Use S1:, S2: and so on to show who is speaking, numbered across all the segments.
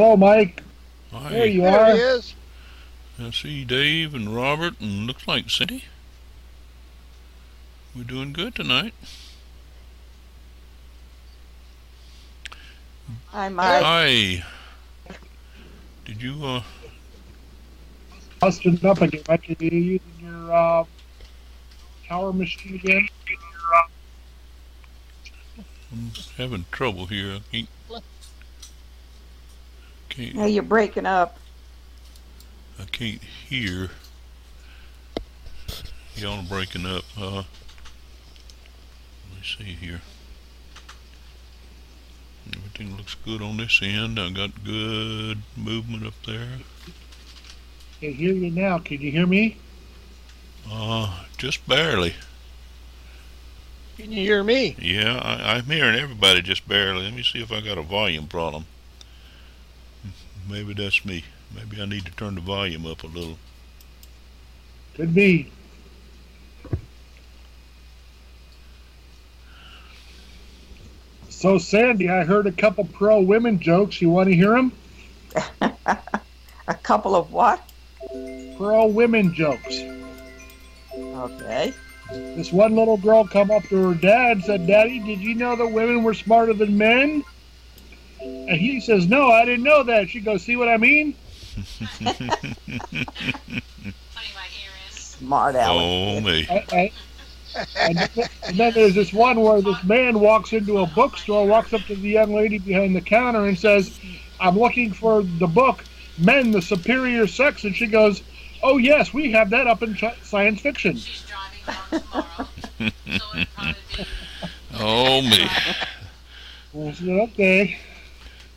S1: Hello, Mike. There
S2: Hi.
S1: you
S3: There he
S1: are.
S3: is.
S2: I see Dave and Robert and looks like Cindy. We're doing good tonight.
S4: Hi,
S3: Hey,
S4: Mike.
S2: Hi. Did you
S1: Busting up again. Mike, are you using your tower machine again?
S2: I'm having trouble here. Can't
S4: Hey, you're breaking up.
S2: I can't hear. Y'all breaking up. Let me see here. Everything looks good on this end. I got good movement up there.
S1: Can hear you now. Can you hear me?
S2: Just barely.
S3: can you hear me?
S2: Yeah, I'm hearing everybody just barely. Let me see if I got a volume problem. Maybe that's me. Maybe I need to turn the volume up a little.
S1: Could be. So, Sandy, I heard a couple pro women jokes. You want to hear them?
S4: A couple of what?
S1: Pro women jokes.
S4: Okay.
S1: This one little girl come up to her dad and said, "Daddy, did you know that women were smarter than men?" And he says, "No, I didn't know that." She goes, "See what I mean?"
S4: Smart Alex.
S2: Oh me.
S1: I, and then there's this one where this man walks into a bookstore, walks up to the young lady behind the counter and says, "I'm looking for the book, Men, the Superior Sex." And she goes, "Oh, yes, we have that up in science fiction."
S2: Oh me.
S1: I said, "Okay."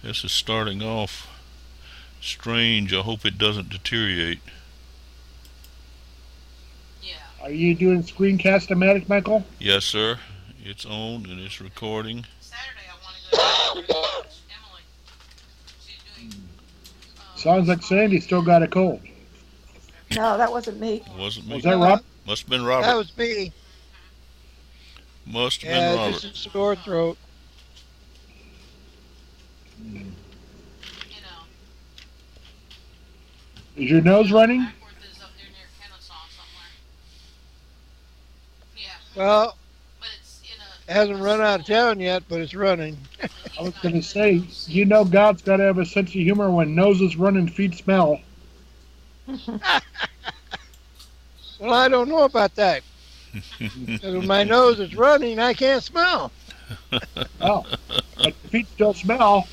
S2: This is starting off strange. I hope it doesn't deteriorate.
S1: Are you doing screencast-o-matic, Michael?
S2: Yes, sir. It's on and it's recording.
S1: Sounds like Sandy still got a cold.
S4: No, that wasn't me.
S2: Wasn't me.
S1: Was that Rob?
S2: Must have been
S3: That
S2: Robert.
S3: was me.
S2: Must have been
S3: Yeah,
S2: Robert.
S3: just a sore throat.
S1: Is your nose running?
S3: Well, it hasn't run out of town yet, but it's running.
S1: I was going to say, you know God's got to have a sense of humor when noses run and feet smell.
S3: Well, I don't know about that. 'Cause when my nose is running, I can't smell.
S1: Oh, but the feet still smell.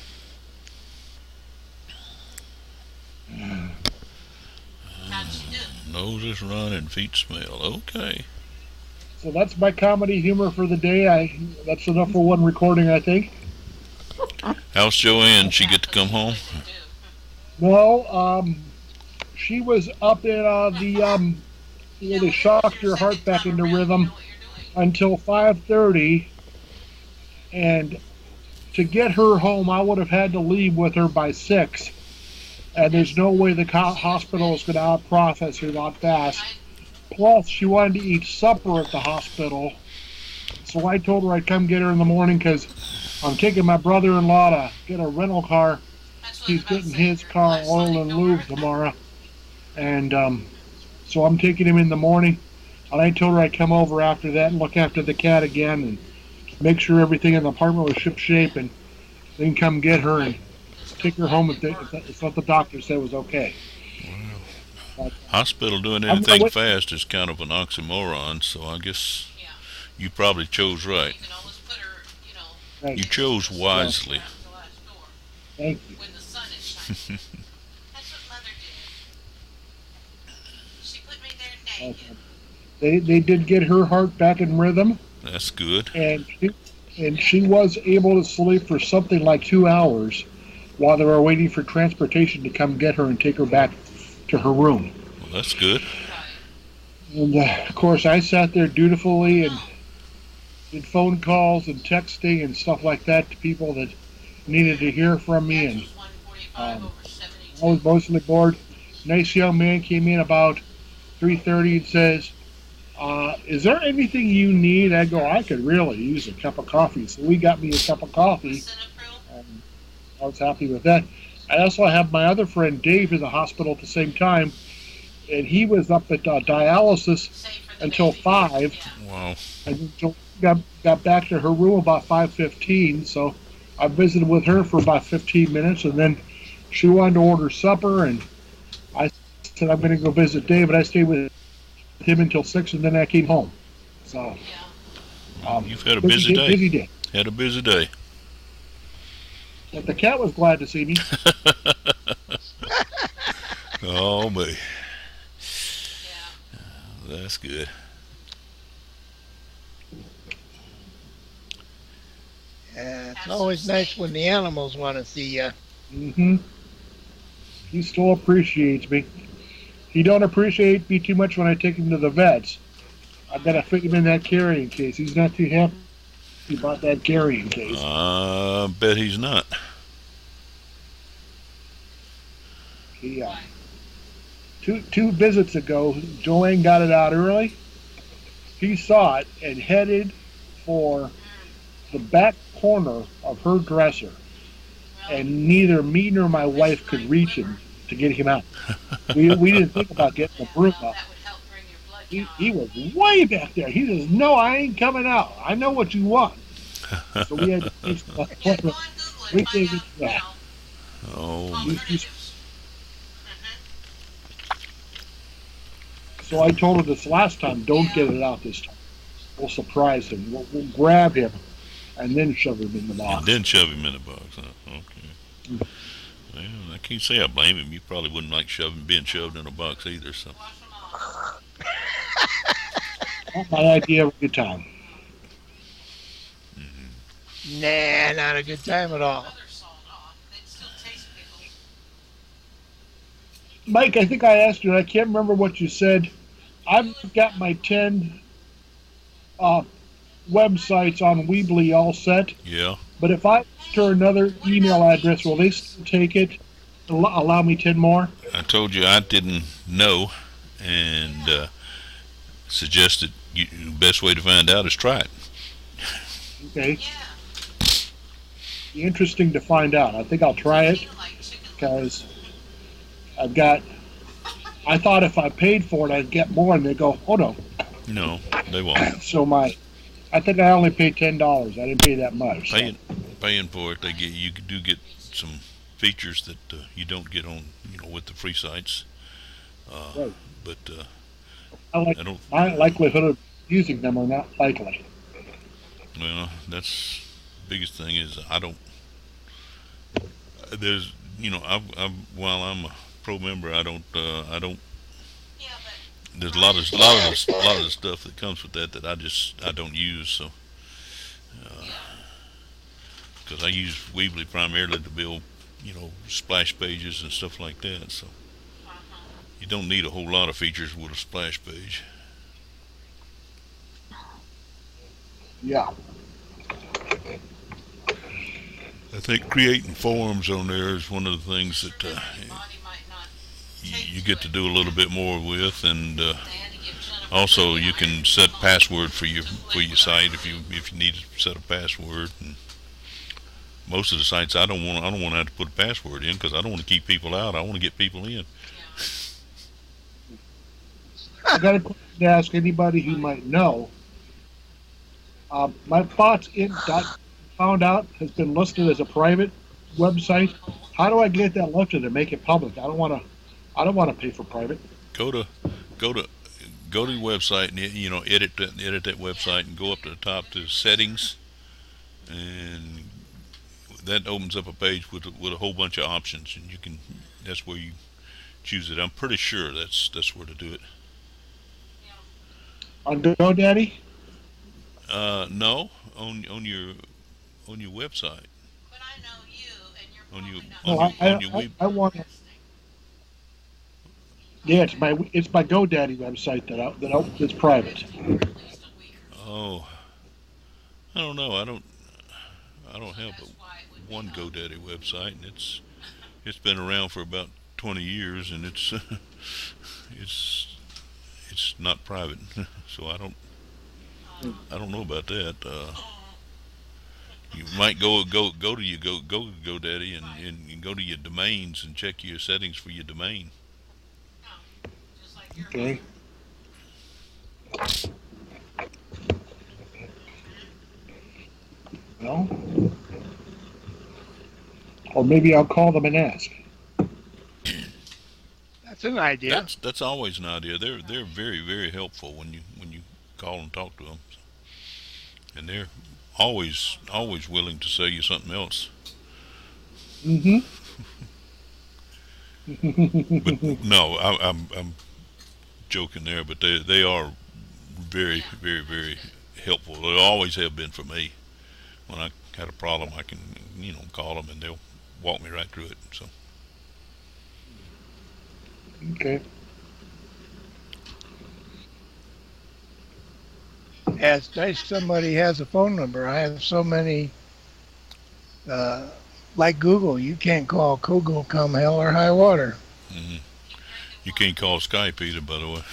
S2: Noses run and feet smell. Okay.
S1: So that's my comedy humor for the day. That's enough for one recording, I think.
S2: How's Joanne? She get to come home?
S1: No, she was up in they shocked her heart back into rhythm until 5:30, and to get her home, I would have had to leave with her by 6. And there's no way the hospital is going to out-process her that fast. Plus, she wanted to eat supper at the hospital. So I told her I'd come get her in the morning because I'm taking my brother-in-law to get a rental car. He's getting his car oiled and lubed tomorrow. And so I'm taking him in the morning. And I told her I'd come over after that and look after the cat again and make sure everything in the apartment was ship-shape and then come get her and take her home if what the doctor said was okay.
S2: Hospital doing anything fast is kind of an oxymoron, so I guess you probably chose right.
S1: Right.
S2: You chose wisely.
S1: Thank you. Okay. They did get her heart back in rhythm,
S2: That's good.
S1: and she was able to sleep for something like 2 hours while they were waiting for transportation to come get her and take her back to her room.
S2: Well, that's good.
S1: And of course, I sat there dutifully and did phone calls and texting and stuff like that to people that needed to hear from me. And I was mostly bored. Nice young man came in about 3:30 and says, "Is there anything you need?" I go, "I could really use a cup of coffee." So we got me a cup of coffee. And I was happy with that. I also have my other friend Dave in the hospital at the same time, and he was up at dialysis until 5,
S2: Wow.
S1: and then got back to her room about 5:15. So I visited with her for about 15 minutes, and then she wanted to order supper, and I said I'm going to go visit Dave, and I stayed with him until 6, and then I came home. So
S2: You've had a busy day.
S1: Busy day.
S2: Had a busy day.
S1: But the cat was glad to see me.
S2: Oh, boy. That's good.
S3: It's always nice when the animals want to see you.
S1: Mm-hmm. He still appreciates me. He don't appreciate me too much when I take him to the vets. I've got to fit him in that carrying case. He's not too happy about that carrying case.
S2: I bet he's not.
S1: He, two visits ago, Joanne got it out early. He saw it and headed for the back corner of her dresser, and neither me nor my wife could reach him to get him out. We didn't think about getting the broom up. He was way back there. He says, "No, I ain't coming out. I know what you want." So we had to fix the appointment. We gave it that.
S2: Oh,
S1: So I told her this last time, don't get it out this time. We'll surprise him. We'll grab him and then shove him in the box.
S2: and then shove him in the box. Huh? Okay. Well, I can't say I blame him. You probably wouldn't like being shoved in a box either. So.
S1: Not my idea of a good time.
S3: Nah, not a good time at all.
S1: Mike, I think I asked you, and I can't remember what you said. I've got my 10 websites on Weebly all set.
S2: Yeah.
S1: But if I enter another email address, will they still take it? Allow me 10 more?
S2: I told you I didn't know, and suggested the best way to find out is try it.
S1: Okay. Be interesting to find out. I think I'll try it because I thought if I paid for it, I'd get more, and they go, oh no.
S2: No, they won't.
S1: So I think I only paid $10. I didn't pay that much.
S2: Paying for it, you do get some features that you don't get on, with the free sites.
S1: Right.
S2: But
S1: my likelihood of using them are not likely.
S2: Well, that's the biggest thing is I don't. There's, while I'm a pro member, I don't. There's a lot of the stuff that comes with that I don't use. So, because I use Weebly primarily to build, splash pages and stuff like that. So, you don't need a whole lot of features with a splash page.
S1: Yeah.
S2: I think creating forums on there is one of the things that you get to do a little bit more with, and also you can set password for your site if you need to set a password. And most of the sites I don't want to have to put a password in because I don't want to keep people out. I want to get people in.
S1: I got a question to ask anybody who might know. My Thoughts in found out has been listed as a private website. How do I get that lifted and make it public? I don't want to pay for private.
S2: Go to the website and edit that website and go up to the top to settings, and that opens up a page with a whole bunch of options, and that's where you choose it. I'm pretty sure that's where to do it.
S1: On GoDaddy?
S2: No, on your website.
S5: But I know you, and you're
S2: on your web.
S1: I want. Yeah, it's my GoDaddy website that's private.
S2: Oh, I don't know. I don't have one GoDaddy website, and it's been around for about 20 years, and it's not private, so I don't know about that. You might go to your GoDaddy and go to your domains and check your settings for your domain.
S1: Okay. Well, or maybe I'll call them and ask.
S3: That's an idea.
S2: That's always an idea. They're very very helpful when you call and talk to them, and they're always willing to sell you something else.
S1: Mm-hmm.
S2: But no, I'm joking there. But they are very very very helpful. They always have been for me. When I had a problem, I can call them and they'll walk me right through it. So
S1: Okay.
S3: Yeah, it's nice somebody has a phone number. I have so many, like Google, you can't call Google come hell or high water.
S2: hmm you can't call Skype either, by the way.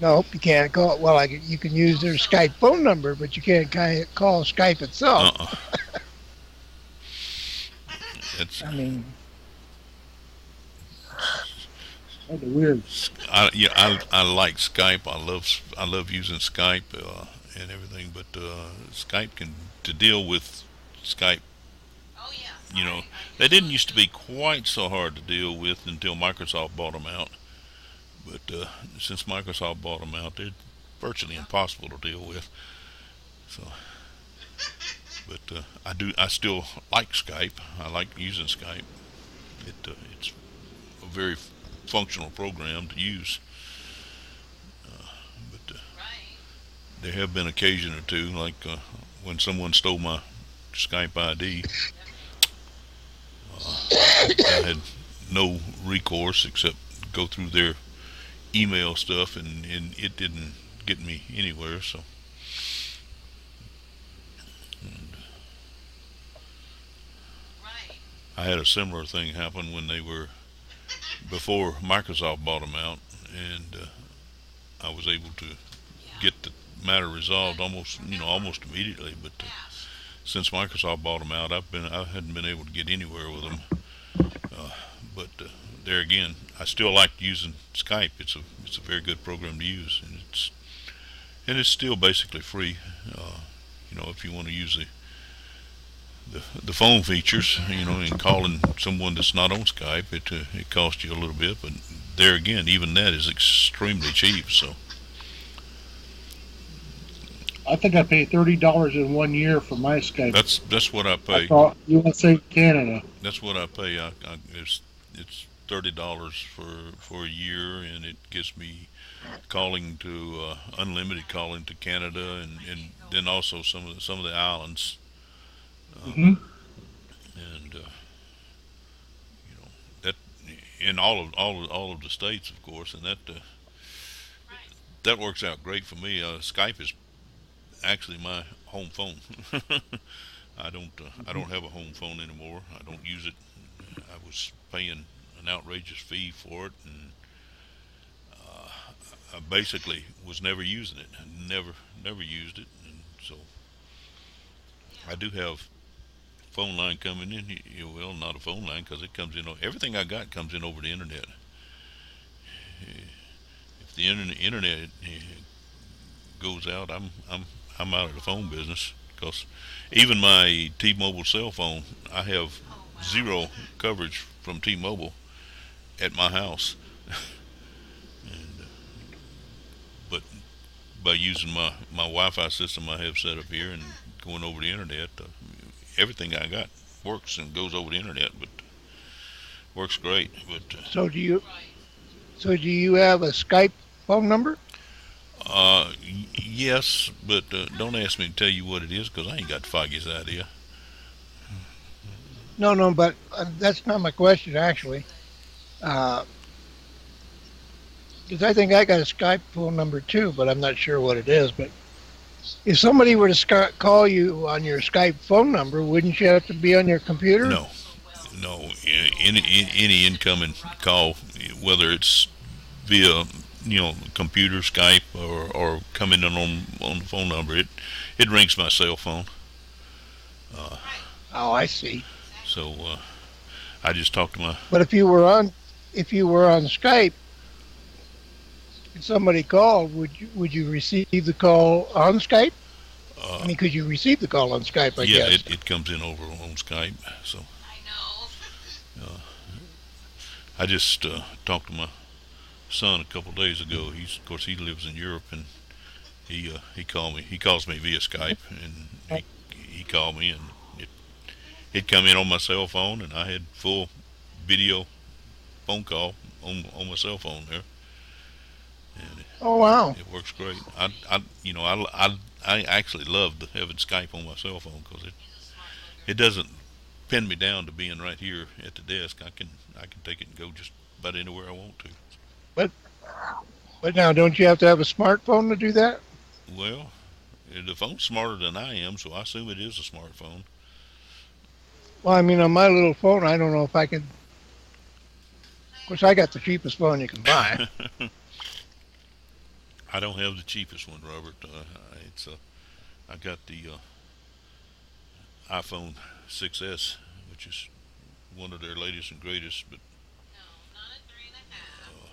S3: Nope, you can't call. Well, you can use their Skype phone number, but you can't call Skype itself.
S2: It's
S3: I mean,
S1: That's weird.
S2: I like Skype. I love using Skype and everything, but Skype can to deal with Skype.
S5: Oh yeah.
S2: They didn't used to be quite so hard to deal with until Microsoft bought them out. But since Microsoft bought them out, they're virtually impossible to deal with. So, but I still like Skype. I like using Skype. It's a very functional program to use. But there have been occasion or two, like when someone stole my Skype ID. I had no recourse except go through their email stuff, and it didn't get me anywhere. So, and
S5: Right.
S2: I had a similar thing happen when they were before Microsoft bought them out, and I was able to get the matter resolved almost immediately. But since Microsoft bought them out, I hadn't been able to get anywhere with them. But there again, I still like using Skype. It's a very good program to use, and it's still basically free. If you want to use the phone features, and calling someone that's not on Skype, it costs you a little bit. But there again, even that is extremely cheap. So
S1: I think I paid $30 in 1 year for my Skype.
S2: that's what I pay.
S1: USA, Canada.
S2: That's what I pay. It's $30 for a year, and it gives me calling to unlimited calling to Canada, and then also some of the islands,
S1: Mm-hmm.
S2: and that in all of the states, of course, and that works out great for me. Skype is actually my home phone. I don't have a home phone anymore. I don't use it. I was paying an outrageous fee for it, and I basically was never using it. I never used it, and so I do have phone line coming in. Well, not a phone line because it comes in. Everything I got comes in over the internet. If the internet goes out, I'm out of the phone business, because even my T-Mobile cell phone, I have zero coverage from T-Mobile at my house, and but by using my Wi-Fi system I have set up here and going over the internet, everything I got works and goes over the internet, but works great. But
S3: so do you have a Skype phone number?
S2: yes, but don't ask me to tell you what it is, because I ain't got the foggiest idea.
S3: No, but that's not my question actually. Because I think I got a Skype phone number too, but I'm not sure what it is. But if somebody were to call you on your Skype phone number, wouldn't you have to be on your computer?
S2: No. Any incoming call, whether it's via computer, Skype, or coming in on the phone number, it rings my cell phone. Uh,
S3: Oh, I see.
S2: so I just talked to my.
S3: But if you were on Skype and somebody called, would you receive the call on Skype? I
S2: Uh,
S3: mean, could you receive the call on Skype? I
S2: yeah,
S3: guess.
S2: it comes in over on Skype. So
S5: I know.
S2: uh, I just talked to my son a couple of days ago. Of course, he lives in Europe, and he called me. He calls me via Skype, and he called me, and it come in on my cell phone, and I had full video phone call on my cell phone there, and
S3: Oh wow.
S2: it works great. I actually love having Skype on my cell phone because it doesn't pin me down to being right here at the desk. I can take it and go just about anywhere I want to.
S3: But but now, don't you have to have a smartphone to do that?
S2: Well, the phone's smarter than I am, so I assume it is a smartphone.
S3: Well, I mean, on my little phone, I don't know if I can. Of course, I got the cheapest phone you can buy.
S2: I don't have the cheapest one, Robert. I got the iPhone 6s, which is one of their latest and greatest. But
S5: No, not a 3.5.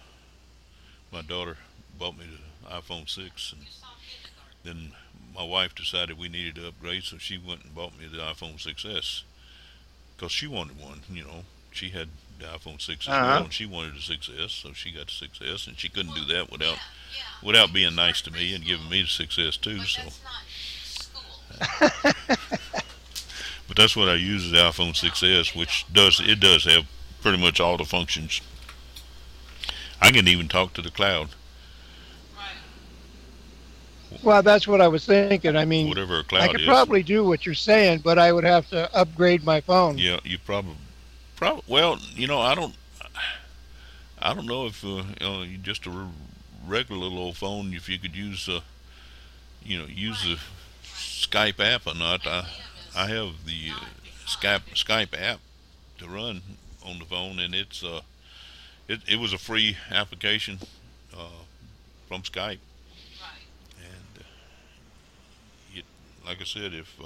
S2: my daughter bought me the iPhone 6, and
S5: You saw kindergarten.
S2: then my wife decided we needed to upgrade, so she went and bought me the iPhone 6s because she wanted one. She had the iPhone 6 as well,
S3: Uh-huh.
S2: and she wanted the 6s, so she got the 6s, and she couldn't do that
S5: Yeah,
S2: without being nice to me and giving me the 6s too.
S5: but
S2: So,
S5: that's not school.
S2: but that's what I use is the iPhone 6s, which does have pretty much all the functions. I can even talk to the cloud,
S5: Right.
S3: Well, that's what I was thinking. I mean,
S2: whatever a
S3: I
S2: cloud
S3: could
S2: is.
S3: probably do what you're saying, but I would have to upgrade my phone.
S2: Yeah, you probably. Well, I don't know if just a regular little old phone, if you could use use the Skype app or not. I have the Skype app to run on the phone, and it was a free application from Skype,
S5: Right.
S2: and it like I said, if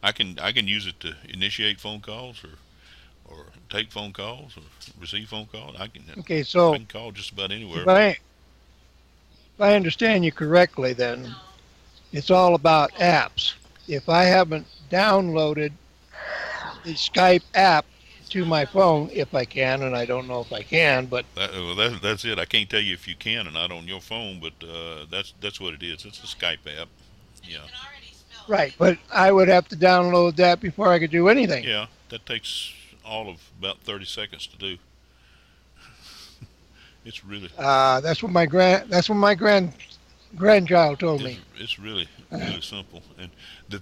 S2: I can use it to initiate phone calls or take phone calls or receive phone calls.
S3: Okay,
S2: I
S3: so
S2: can call just about anywhere.
S3: if I understand you correctly, then it's all about apps. If I haven't downloaded the Skype app to my phone, if I can, and I don't know if I can, but
S2: That's it. I can't tell you if you can or not on your phone, but that's what it is. It's a Skype app.
S5: You
S2: Yeah,
S5: can already spell
S3: right, but I would have to download that before I could do anything.
S2: yeah. That takes all of about 30 seconds to do. It's really
S3: That's what my grandchild told me.
S2: it's really simple. And the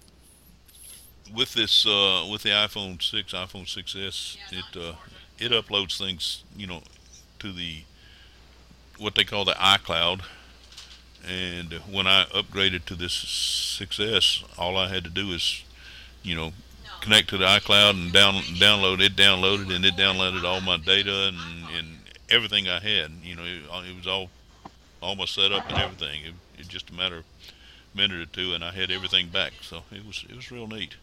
S2: with this with the iPhone 6s, it uploads things to the what they call the iCloud. And when I upgraded to this 6s, all I had to do is
S5: no.
S2: connect to the iCloud and download it. Downloaded, and it downloaded all my data and everything I had. It was all my setup and everything. It just a matter of a minute or two, and I had everything back. So it was real neat.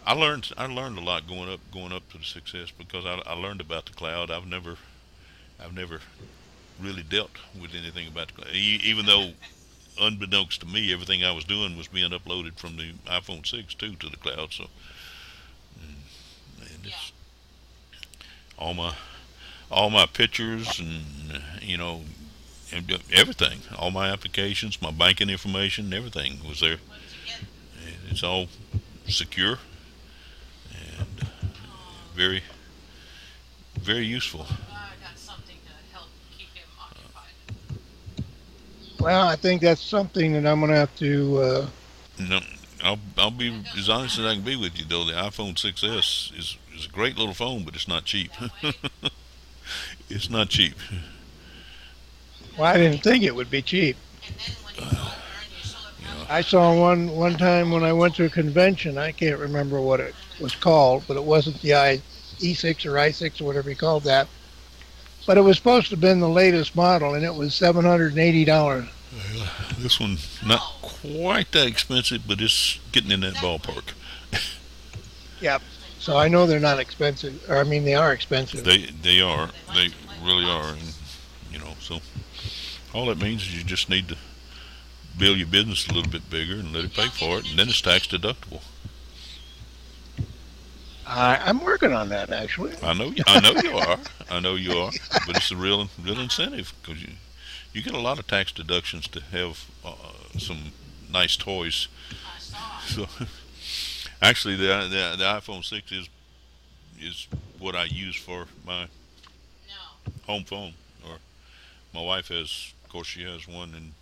S2: I learned a lot going up to the 6s because I learned about the cloud. I've never really dealt with anything about the cloud, even though unbeknownst to me, everything I was doing was being uploaded from the iPhone 6 too to the cloud. So, and it's all my pictures and and everything, all my applications, my banking information, everything was there.
S5: What did you get?
S2: And it's all secure and very very useful.
S5: I got something to help keep him occupied.
S3: Well, I think that's something that I'm going to have to.
S2: No, I'll be as honest as I can be with you though. The iPhone 6s is a great little phone, but it's not cheap. It's not cheap.
S3: Well, I didn't think it would be cheap.
S5: And then when you go earn your solar power,
S3: I saw one time when I went to a convention. I can't remember what it was called, but it wasn't the E6 or i6 or whatever you called that. But it was supposed to have been the latest model, and it was $780.
S2: This one not quite that expensive, but it's getting in that ballpark.
S3: Yep. So I know they're not expensive, or I mean they are expensive.
S2: They are. They really are. And so all that means is you just need to build your business a little bit bigger and let it pay for it, and then it's tax deductible.
S3: I'm working on that actually.
S2: I know you are. I know you are. But it's a real incentive because you get a lot of tax deductions to have some nice toys. So actually, the iPhone 6 is what I use for my home phone. Or my wife has, of course, she has one, and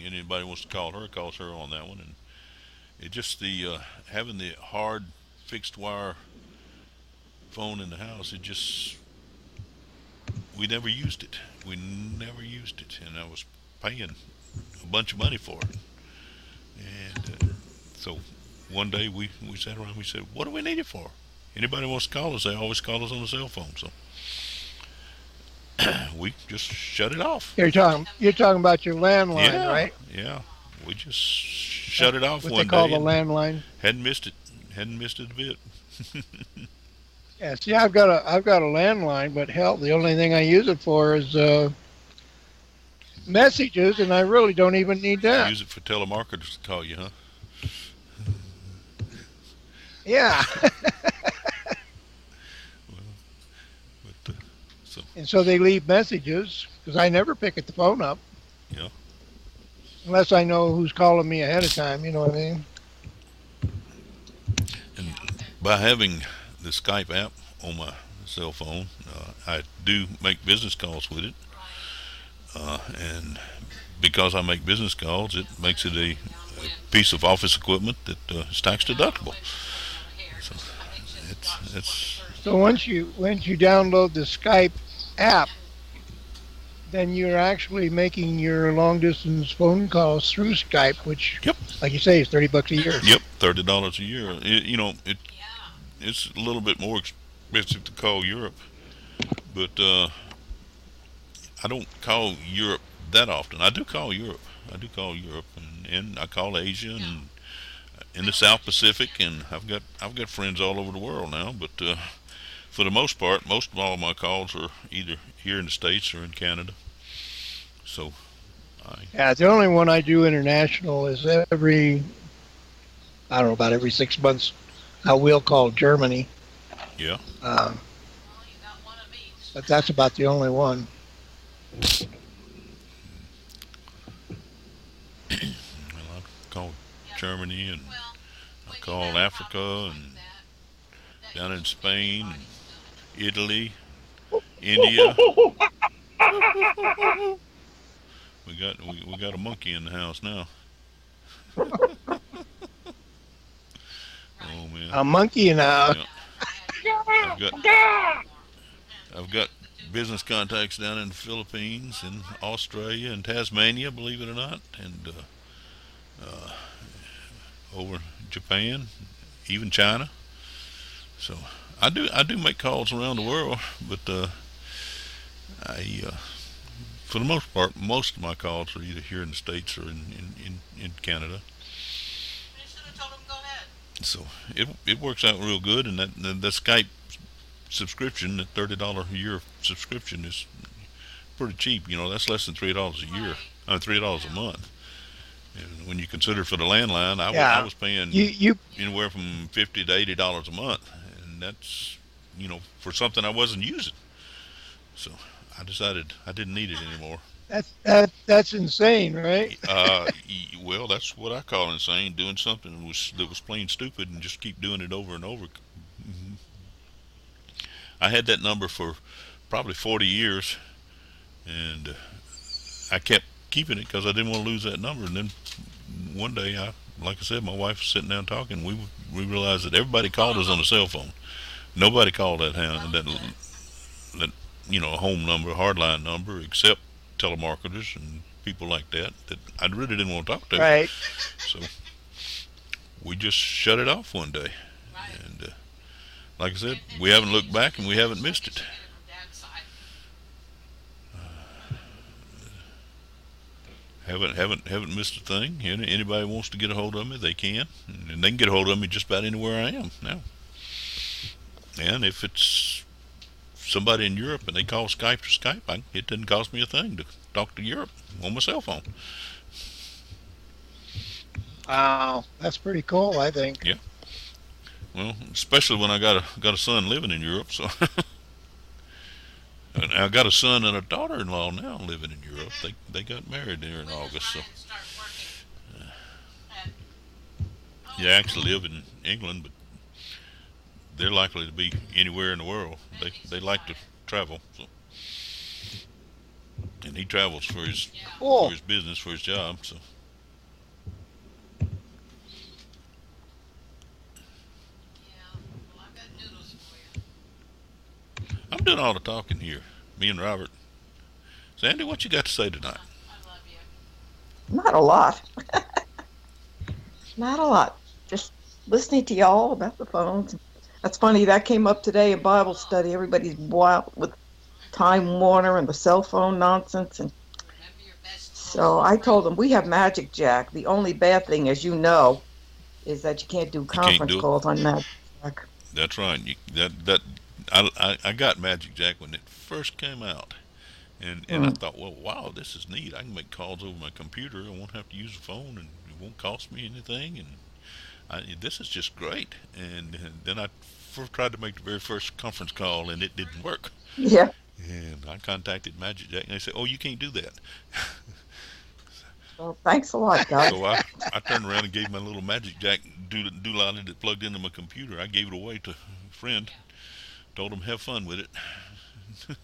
S2: anybody wants to call her calls her on that one. And it just the having the hard fixed wire phone in the house. It just we never used it. We never used it, and I was paying a bunch of money for it. And so one day we sat around. We said, "What do we need it for?" Anybody wants to call us, they always call us on the cell phone. So we just shut it off.
S3: You're talking about your landline,
S2: Yeah,
S3: right?
S2: yeah. We just shut it off
S3: What
S2: one
S3: they call
S2: day.
S3: the landline.
S2: Hadn't missed it. Hadn't missed it a bit.
S3: Yeah. See, I've got a landline, but hell, the only thing I use it for is messages, and I really don't even need that.
S2: Use it for telemarketers to call you, huh?
S3: Yeah.
S2: But
S3: And so they leave messages because I never pick the phone up.
S2: Yeah.
S3: Unless I know who's calling me ahead of time. You know what I mean?
S2: And by having the Skype app on my cell phone, I do make business calls with it, and because I make business calls, it makes it a piece of office equipment that is tax deductible. So it's
S3: So once you download the Skype app, then you're actually making your long distance phone calls through Skype, which,
S2: Yep.
S3: like you say, is $30 a year.
S2: Yep, $30 a year. It's a little bit more expensive to call Europe, but I don't call Europe that often. I do call Europe. And I call Asia and in the South Pacific, and I've got friends all over the world now. But for the most part, most of all my calls are either here in the States or in Canada. So
S3: Yeah, the only one I do international is every 6 months. I will call Germany.
S2: yeah.
S3: But that's about the only one.
S2: Well, I call Germany, and I call Africa, and down in Spain, and Italy, India. We got a monkey in the house now. Oh man.
S3: A monkey now.
S2: Yeah. I've got business contacts down in the Philippines and Australia and Tasmania, believe it or not, and over Japan, even China. So I do make calls around the world, but I for the most part, most of my calls are either here in the States or in Canada. So it works out real good, and that Skype subscription, that $30 a year subscription, is pretty cheap. That's less than $3 a year, $3 a month. And when you consider for the landline, I was paying anywhere from $50 to $80 a month, and that's for something I wasn't using. So I decided I didn't need it anymore.
S3: That's insane, right?
S2: Well, that's what I call insane. Doing something that was plain stupid and just keep doing it over and over. Mm-hmm. I had that number for probably 40 years, and I kept keeping it because I didn't want to lose that number. And then one day, like I said, my wife was sitting down talking. We realized that everybody called us on a cell phone. Nobody called that a home number, hardline number, except telemarketers and people like that I really didn't want to talk to.
S3: Right.
S2: So we just shut it off one day, and like I said, we haven't looked back and we haven't missed it. Haven't missed a thing. Anybody wants to get a hold of me, they can, and they can get a hold of me just about anywhere I am now. And if it's somebody in Europe and they call Skype to Skype, it doesn't cost me a thing to talk to Europe on my cell phone.
S3: Wow, that's pretty cool, I think.
S2: Yeah. Well, especially when I got a son living in Europe, so and I got a son and a daughter-in-law now living in Europe. They got married there in August, so they actually live in England, but they're likely to be anywhere in the world. They like to travel, so. And he travels for his
S3: Cool.
S2: business, for his job. So I'm doing all the talking here. Me and Robert. Sandy, what you got to say tonight?
S4: Not a lot. Not a lot. Just listening to y'all about the phones. That's funny. That came up today in Bible study. Everybody's wild with Time Warner and the cell phone nonsense. And so I told them we have Magic Jack. The only bad thing, as you know, is that you can't do conference calls on Magic Jack.
S2: That's right. I got Magic Jack when it first came out, and I thought, well, wow, this is neat. I can make calls over my computer. I won't have to use a phone, and it won't cost me anything. And this is just great. And then I tried to make the very first conference call, and it didn't work.
S4: Yeah.
S2: And I contacted Magic Jack, and they said, "Oh, you can't do that."
S4: Well, thanks a lot, guys.
S2: So I turned around and gave my little Magic Jack doodle that plugged into my computer. I gave it away to a friend. Told him have fun with it. I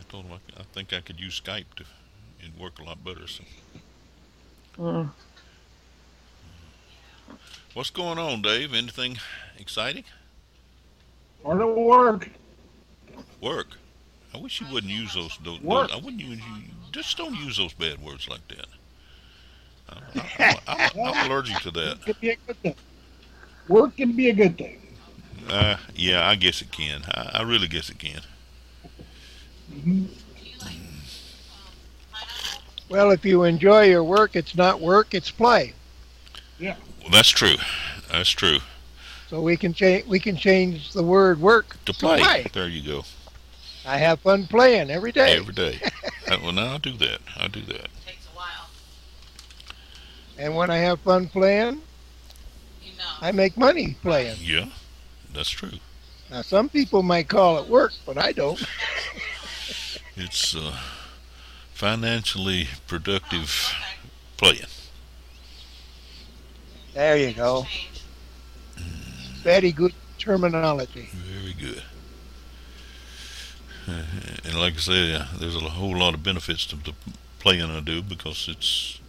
S2: told him I think I could use Skype to and work a lot better. So. What's going on, Dave? Anything exciting?
S1: Hard at work.
S2: Work. I wish you wouldn't use those.
S1: Work.
S2: I wouldn't use. Just don't use those bad words like that. I'm allergic to that.
S1: Work can be a good thing. Work can be a good thing.
S2: Yeah, I guess it can. I really guess it can.
S1: Mm-hmm.
S3: Well, if you enjoy your work, it's not work, it's play.
S1: Yeah.
S2: Well, that's true. That's true.
S3: So we can change the word work
S2: To play. There you go.
S3: I have fun playing every day.
S2: Every day. Well, now I do that.
S5: Takes a while.
S3: And when I have fun playing, I make money playing.
S2: Yeah, that's true.
S3: Now, some people might call it work, but I don't.
S2: It's financially productive playing.
S3: There you go. Very good terminology.
S2: Very good. And like I said, there's a whole lot of benefits to the playing I do because it's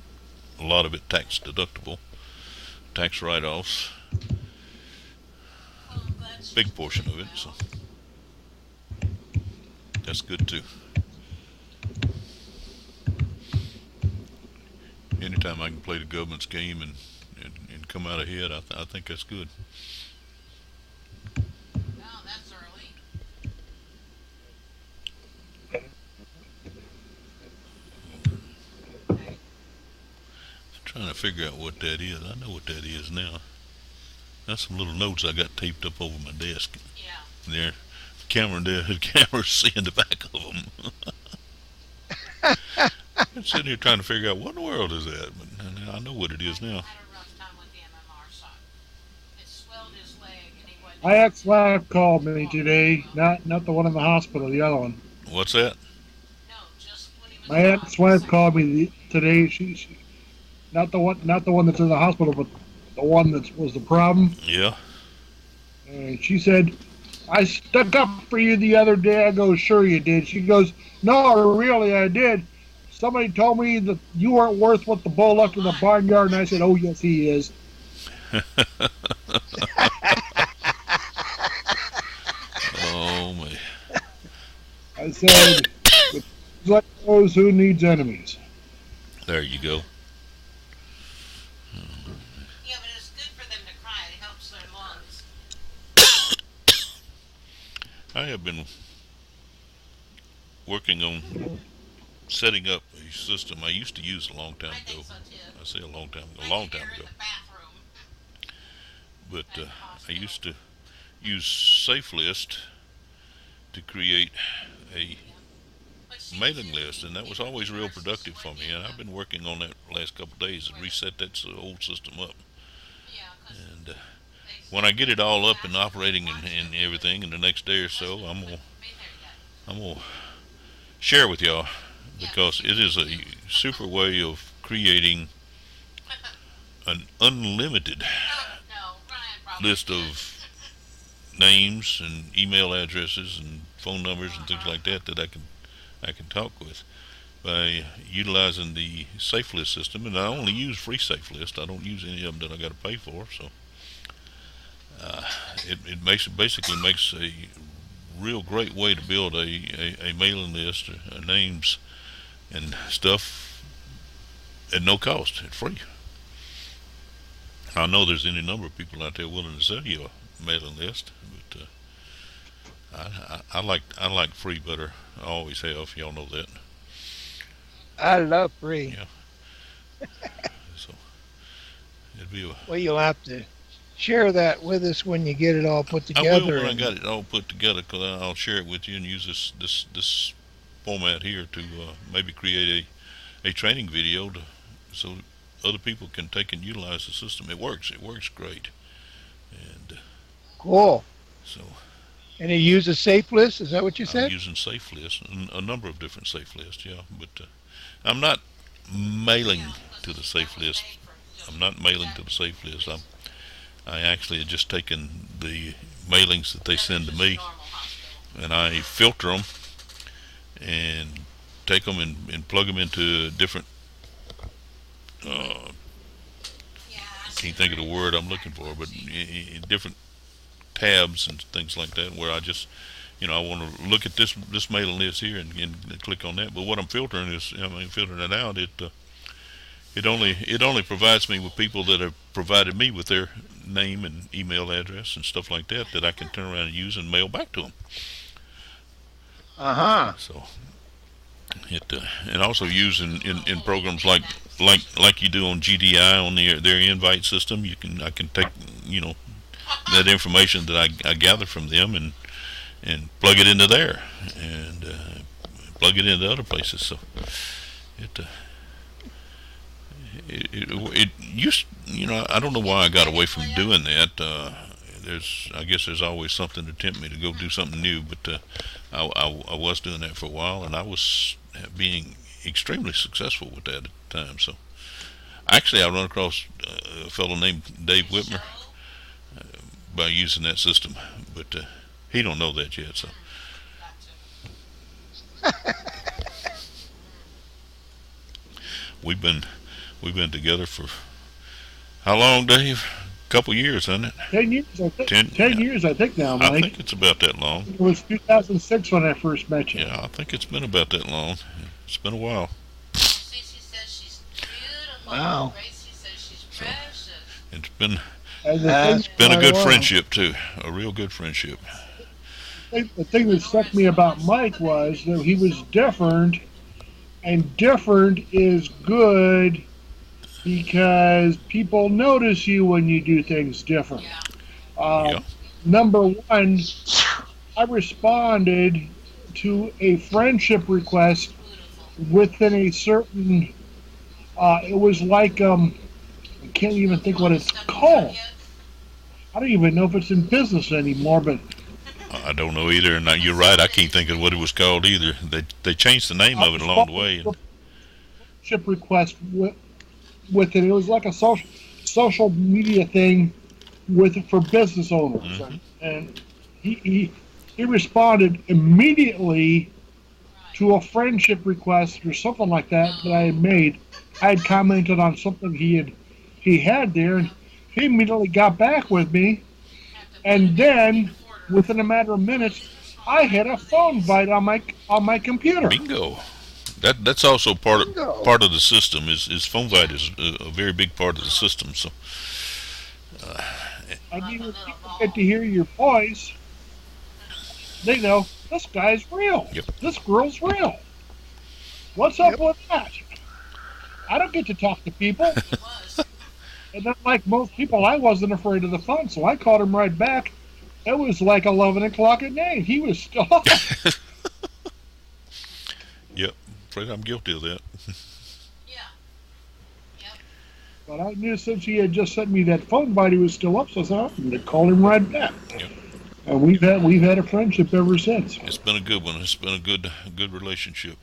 S2: a lot of it tax deductible, tax write-offs, big portion of it. So that's good too. Anytime I can play the government's game and come out ahead, I think that's good.
S5: Wow, that's early.
S2: Trying to figure out what that is. I know what that is now. That's some little notes I got taped up over my desk.
S5: Yeah.
S2: There, the camera's seeing the back of them. I'm sitting here trying to figure out what in the world is that, but I know what it is now.
S5: Had a rough time with the MMR shot. It swelled his leg and he wasn't.
S1: My ex-wife called me today, not the one in the hospital, the other one.
S2: What's that?
S5: No, just when he was
S1: My
S5: in the
S1: ex-wife
S5: hospital.
S1: called me today. She not the one that's in the hospital, but the one that was the problem.
S2: Yeah.
S1: And she said, "I stuck up for you the other day." I go, "Sure you did." She goes, "No, really, I did. Somebody told me that you weren't worth what the bull left in the barnyard," and I said, "Oh, yes, he is."
S2: Oh man.
S1: I said, "It's like those who needs enemies."
S2: There you go.
S5: Yeah, but it's good for them to cry. It helps their lungs.
S2: I have been working on setting up a system I used to use a long time
S5: I
S2: ago.
S5: think so too.
S2: I say a long time
S5: I
S2: ago.
S5: in the bathroom.
S2: But
S5: At the
S2: I
S5: hospital.
S2: used to use SafeList to create a
S5: But she was
S2: mailing
S5: in
S2: list, and that was always real productive for me. And I've been working on that the last couple of days to reset that old system up.
S5: Yeah, because
S2: And
S5: they
S2: when I get it all up and operating and everything in the next day or so,
S5: been there yet.
S2: I'm gonna share with y'all
S5: Yeah,
S2: because it is a super way of creating an unlimited
S5: no, Brian probably
S2: list
S5: did.
S2: of names and email addresses and phone numbers and things like that that I can talk with by utilizing the SafeList system. And I only use free SafeList. I don't use any of them that I got to pay for. So uh, basically makes a real great way to build a mailing list, names and stuff at no cost, at free. I know there's any number of people out there willing to sell you a mailing list, but I like free better. I always have. Y'all know that.
S3: I love free.
S2: Yeah. So it'd be.
S3: Well, you'll have to share that with us when you get it all put
S2: I will
S3: together.
S2: when I got it all put together, because I'll share it with you and use this format here to maybe create a training video so other people can take and utilize the system. It works. It works great. And
S3: Cool.
S2: so
S3: And you use a safe list? Is that what you
S2: I'm
S3: said?
S2: using SafeList, a number of different SafeLists, yeah. But I'm not mailing to the SafeList. I'm not mailing to the SafeList. I actually have just taken the mailings that they send to me and I filter them and take them and plug them into different. I can't think of the word I'm looking for, but in different tabs and things like that, where I just, I want to look at this mailing list here and click on that. But what I'm filtering is, filtering it out. It only provides me with people that have provided me with their name and email address and stuff like that that I can turn around and use and mail back to them.
S3: Uh-huh.
S2: So and also use in programs like you do on GDI on their invite system. I can take that information that I gather from them and plug it into there and plug it into other places. So it it used, I don't know why I got away from doing that. I guess there's always something to tempt me to go do something new, but I was doing that for a while, and I was being extremely successful with that at the time. So actually, I run across a fellow named Dave Whitmer by using that system, but he don't know that yet. So we've been together for how long, Dave? A couple years, hasn't it?
S1: 10 years, I think. 10 years, I think now,
S2: I
S1: Mike.
S2: think it's about that long.
S1: It was 2006 when I first met you.
S2: Yeah, I think it's been about that long. It's been a while.
S5: She says she's beautiful.
S3: Wow.
S5: Gracie says she's precious.
S2: It's been
S1: And
S3: That's
S2: been a
S3: quite
S2: good
S3: while.
S2: friendship too, a real good friendship.
S1: the thing that struck me about Mike was that he was different, and different is good because people notice you when you do things different.
S5: Yeah.
S1: Um,
S2: Yeah.
S1: Number one, I responded to a friendship request
S5: Beautiful.
S1: within a certain. It was like I can't even think what it's called. I don't even know if it's in business anymore, but
S2: I don't know either, and you're right. I can't think of what it was called either. They changed the name of it along the way. And,
S1: friendship request with it. It was like a social media thing for business owners,
S2: Mhm.
S1: and he responded immediately to a friendship request or something like that I had made. I had commented on something he had there, and he immediately got back with me, and then within a matter of minutes, I had a phone bite on my computer.
S2: bingo. That's also part
S3: Bingo.
S2: of the system. Is PhoneVite is a very big part of the system. So
S1: I mean, when people get to hear your voice, they know this guy's real.
S2: Yep.
S1: This girl's real. What's up with that? I don't get to talk to people.
S5: He was.
S1: And then, like most people, I wasn't afraid of the phone, so I called him right back. It was like 11 o'clock at night. He was still up.
S2: Yep. Afraid I'm guilty of that.
S5: Yeah. Yep.
S1: But I knew since he had just sent me that phone bite, he was still up, so I thought I'm going to call him right back.
S2: Yep.
S1: And we've had a friendship ever since.
S2: It's been a good one. It's been a good relationship.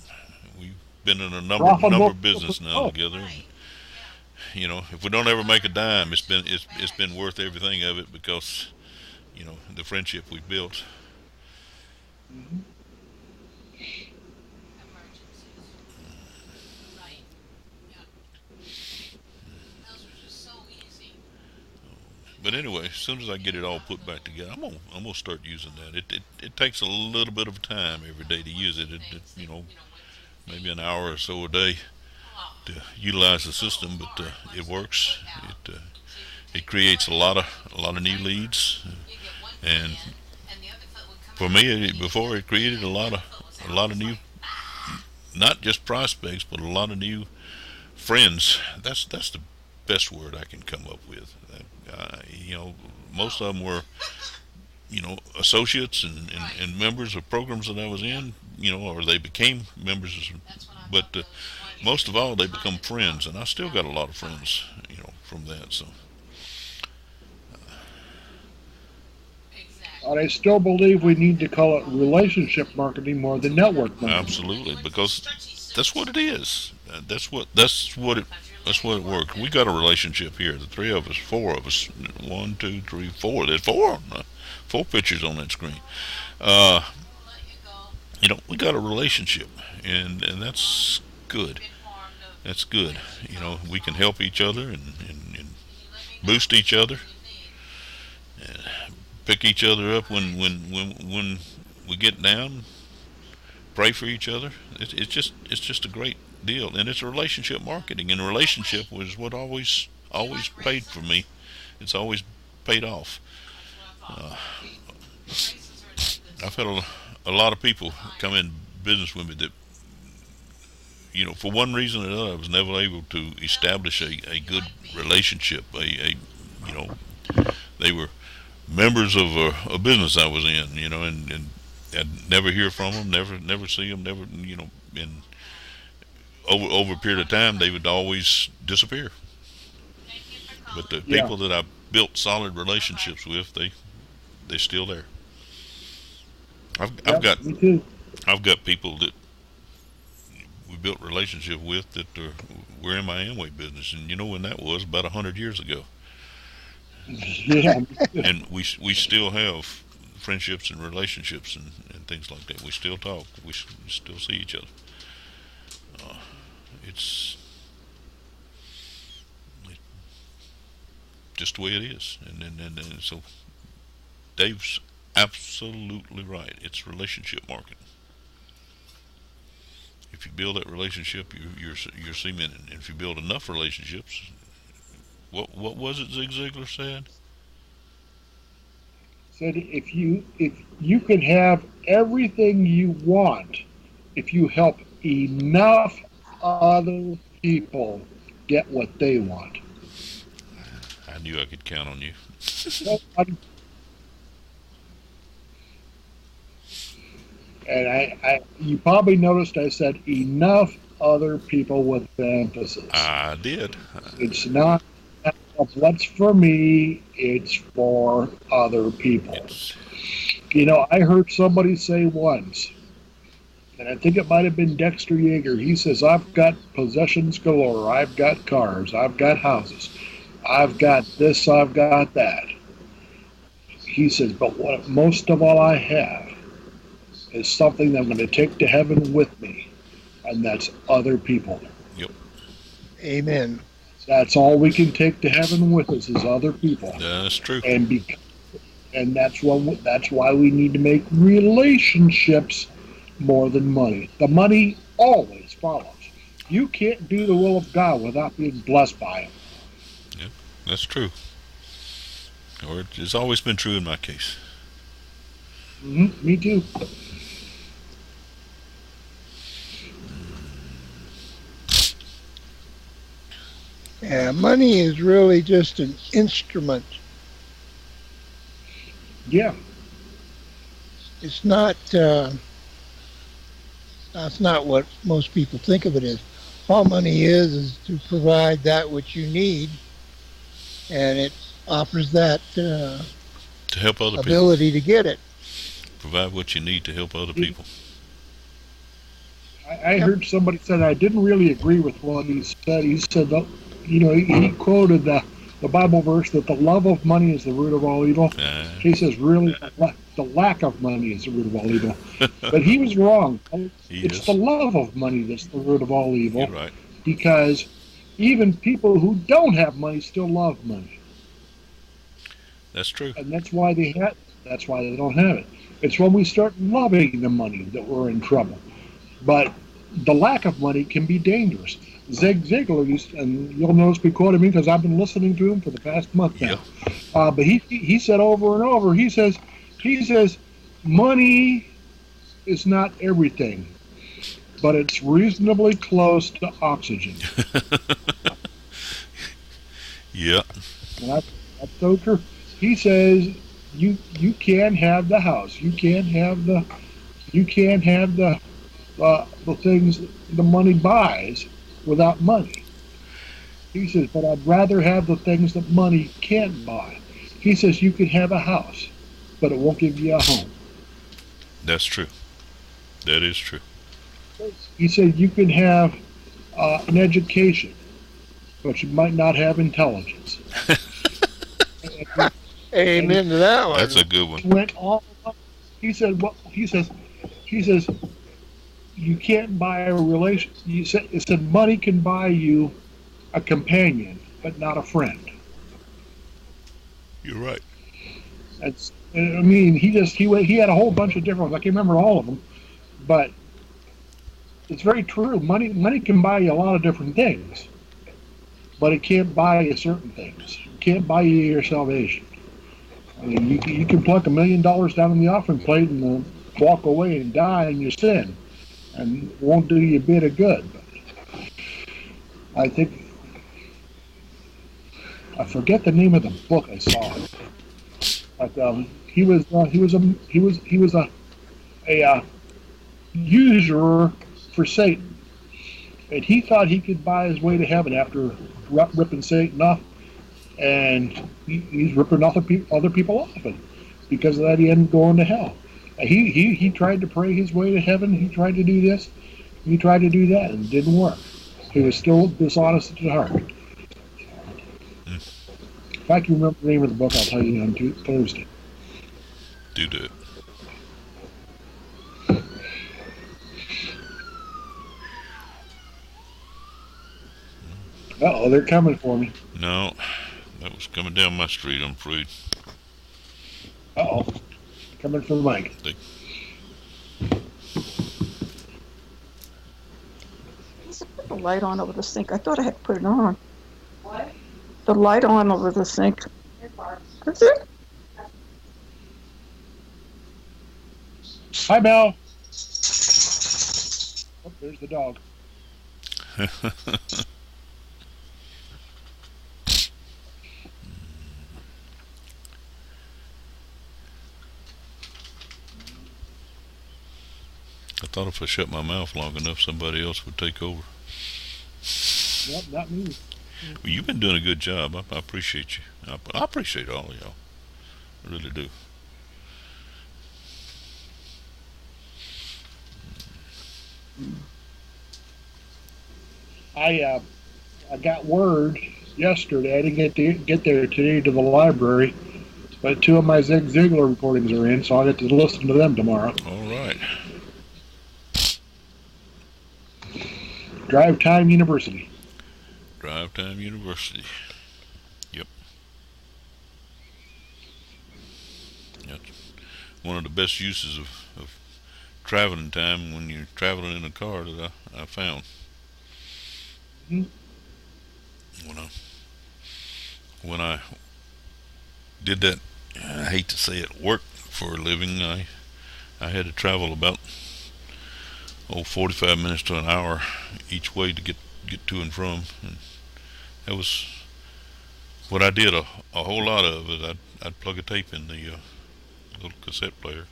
S2: We've been in a number
S1: Profitable.
S2: of business now together.
S5: Right.
S2: You know, if we don't ever make a dime, it's been worth everything of it because, you know, the friendship we built.
S1: Mhm.
S5: Emergencies. Right. Yeah. Those were just so easy.
S2: But anyway, as soon as I get it all put back together, I'm gonna start using that. It takes a little bit of time every day to use it. You know, maybe an hour or so a day
S5: Oh.
S2: to utilize the system, but it works. It creates a lot of new leads,
S5: You get one
S2: and
S5: foot in, and the other foot would come
S2: for
S5: out.
S2: me, before it created a lot of new, not just prospects, but a lot of new friends. That's the best word I can come up with. You know, most of them were, you know, associates and members of programs that I was in, you know, or they became members.
S5: That's when I
S2: But
S5: thought those ones
S2: most of all, they become friends, and I still got a lot of friends, you know, from that. So
S5: exactly.
S1: And I still believe we need to call it relationship marketing more than network marketing.
S2: absolutely, because that's what it is. That's what it works. We got a relationship here. The three of us, four of us. One, two, three, four. There's four pictures on that screen. Uh,
S5: We'll let you go.
S2: you know, we got a relationship, and that's good.
S5: Informed of
S2: That's good.
S5: what
S2: You know,
S5: you
S2: we can
S5: know.
S2: help each other and
S5: Can you let me know
S2: boost each other,
S5: what you need?
S2: pick each other up when we get down, pray for each other. It's just a great deal, and it's relationship marketing. And relationship was what always paid for me. It's always paid off.
S5: That's what I thought. Races are a good
S2: I've had a lot of people come in business with me that, you know, for one reason or another, I was never able to establish a good relationship. You know, they were members of a business I was in, you know, and I'd never hear from them, never see them, never, you know, and over a period of time, they would always disappear.
S5: Thank you for
S2: But
S5: calling.
S2: the people that I built solid relationships with, they're still there.
S1: Yep, me too.
S2: I've got people that we built relationship with that were in my Amway business, and you know when that was about 100 years ago,
S1: Yeah,
S2: and we still have friendships and relationships and things like that. We still talk. We still see each other. Uh, it's just the way it is, and so Dave's absolutely right. It's relationship marketing. If you build that relationship, you're cementing. And if you build enough relationships, what was it Zig Ziglar said?
S1: said if you can have everything you want if you help enough other people get what they want.
S2: I knew I could count on you.
S1: And you probably noticed I said enough other people with emphasis.
S2: I did.
S1: It's not what's for me, it's for other people.
S2: It's
S1: You know, I heard somebody say once, and I think it might have been Dexter Yeager. He says, I've got possessions galore. I've got cars. I've got houses. I've got this. I've got that. He says, but what most of all I have is something that I'm going to take to heaven with me, and that's other people.
S2: Yep.
S3: Amen.
S1: That's all we can take to heaven with us is other people.
S2: That's true.
S1: And that's why we need to make relationships more than money. The money always follows. You can't do the will of God without being blessed by Him.
S2: Yep. That's true. Or it's always been true in my case.
S1: Me too.
S3: Yeah, money is really just an instrument.
S1: Yeah,
S3: It's not. That's not what most people think of it as. All money is to provide that which you need, and it offers that
S2: To help other people.
S3: ability to get it.
S2: Provide what you need to help other
S1: he,
S2: people.
S1: I
S3: Yep.
S1: heard somebody said I didn't really agree with what he said. He said that he quoted the Bible verse that the love of money is the root of all evil.
S2: Uh,
S1: He says really the lack of money is the root of all evil. But he was wrong. It's the
S2: yes,
S1: love of money that's the root of all
S2: you're
S1: evil
S2: right.
S1: because even people who don't have money still love money,
S2: That's true.
S1: and that's why they don't have it. It's when we start loving the money that we're in trouble. But the lack of money can be dangerous. Zig Ziglar used, and you'll notice me quoting him because I've been listening to him for the past month
S2: Yeah,
S1: now. But he said over and over, he says, money is not everything, but it's reasonably close to oxygen.
S2: yeah,
S1: And that's so true. He says you can have the house, you can have the things the money buys without money. He says, but I'd rather have the things that money can't buy. He says you can have a house, but it won't give you a home.
S2: that's true. That is true.
S1: He said you can have an education, but you might not have intelligence. And
S3: Amen to that
S2: That's
S3: one.
S2: a good one.
S1: he went all up. He said, "Well, he says you can't buy a relation." It said money can buy you a companion, but not a friend.
S2: You're right.
S1: I mean, he had a whole bunch of different ones. I can't remember all of them, but it's very true. Money can buy you a lot of different things, but it can't buy you certain things. It can't buy you your salvation. I mean, you can pluck $1 million down in the offering plate and walk away and die in your sin, and it won't do you a bit of good. But I think I forget the name of the book I saw, but he was a usurer for Satan, and he thought he could buy his way to heaven after ripping Satan off, and he's ripping other people off, and because of that, he ended up going to hell. He tried to pray his way to heaven. He tried to do this. He tried to do that, and it didn't work. He was still dishonest at heart.
S2: Mm,
S1: If I can remember the name of the book, I'll tell you on Thursday.
S2: do that.
S1: Oh, they're coming for me.
S2: No, that was coming down my street, I'm afraid.
S1: Oh, coming for Mike.
S2: They,
S4: Lisa, put the light on over the sink. I thought I had put it on. What? The light on over the sink. That's it?
S1: Hi, Mel. Oh, there's the dog.
S2: I thought if I shut my mouth long enough, somebody else would take over.
S1: Yep, not me.
S2: Well, you've been doing a good job. I appreciate you. I appreciate all of y'all. I really do.
S1: I got word yesterday. I didn't get there today to the library, but two of my Zig Ziglar recordings are in, so I'll get to listen to them tomorrow.
S2: All right.
S1: Drive Time University.
S2: Drive Time University. Yep. That's one of the best uses of traveling time when you're traveling in a car that I found.
S1: Mhm.
S2: When I when I did that, I hate to say it, work for a living, I had to travel about 45 minutes to an hour each way to get to and from, and that was what I did a whole lot of. Is I'd plug a tape in the little cassette player.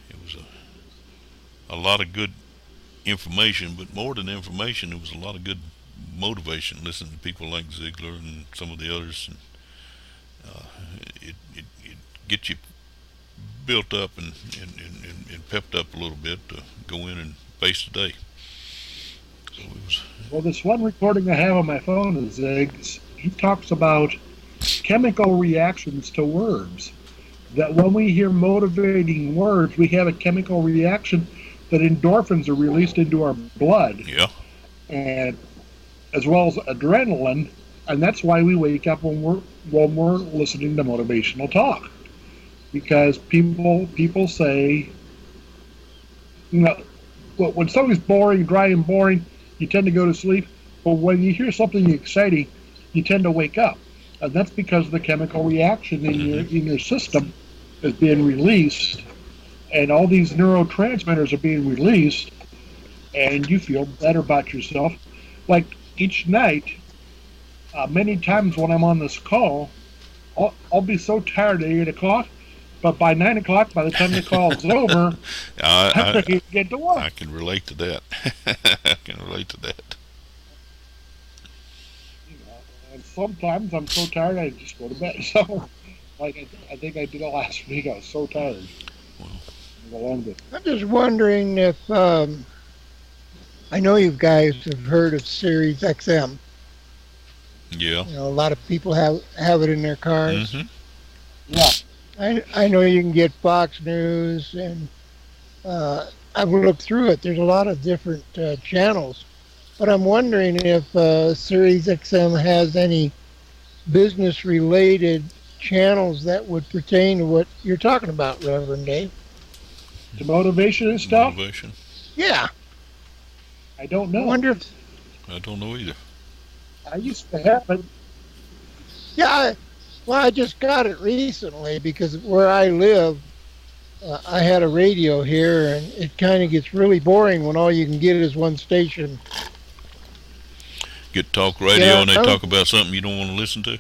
S2: It was a lot of good information, but more than information, it was a lot of good motivation. Listening to people like Ziegler and some of the others, and it gets you built up and pepped up a little bit to go in and face the day. So it was.
S1: Well, this one recording I have on my phone is Ziggs. He talks about chemical reactions to words. That when we hear motivating words, we have a chemical reaction that endorphins are released into our blood.
S2: Yeah.
S1: And as well as adrenaline, and that's why we wake up when we're listening to motivational talk. Because people say, you know, when something's boring, dry and boring, you tend to go to sleep. But when you hear something exciting, you tend to wake up. And that's because the chemical reaction in your system is being released, and all these neurotransmitters are being released, and you feel better about yourself. Like each night, many times when I'm on this call, I'll be so tired at 8 o'clock, but by 9 o'clock, by the time the call is over, I'm ready to get to work.
S2: I can relate to that. I can relate to that.
S1: And sometimes I'm so tired I just go to bed. So, like I think I did it last week. I was so tired.
S2: Well,
S3: I'm just wondering if I know you guys have heard of Sirius XM.
S2: Yeah.
S3: You know, a lot of people have it in their cars.
S2: Mm-hmm.
S1: Yeah.
S3: I know you can get Fox News, and I've looked through it. There's a lot of different channels. But I'm wondering if Sirius XM has any business-related channels that would pertain to what you're talking about, Reverend Dave.
S1: To motivation and stuff?
S2: Motivation.
S3: Yeah.
S1: I don't know.
S3: I wonder if...
S2: I don't know either.
S1: I used to have it.
S3: Yeah, I just got it recently because where I live, I had a radio here, and it kind of gets really boring when all you can get is one station.
S2: Get talk radio and they talk about something you don't want to listen to.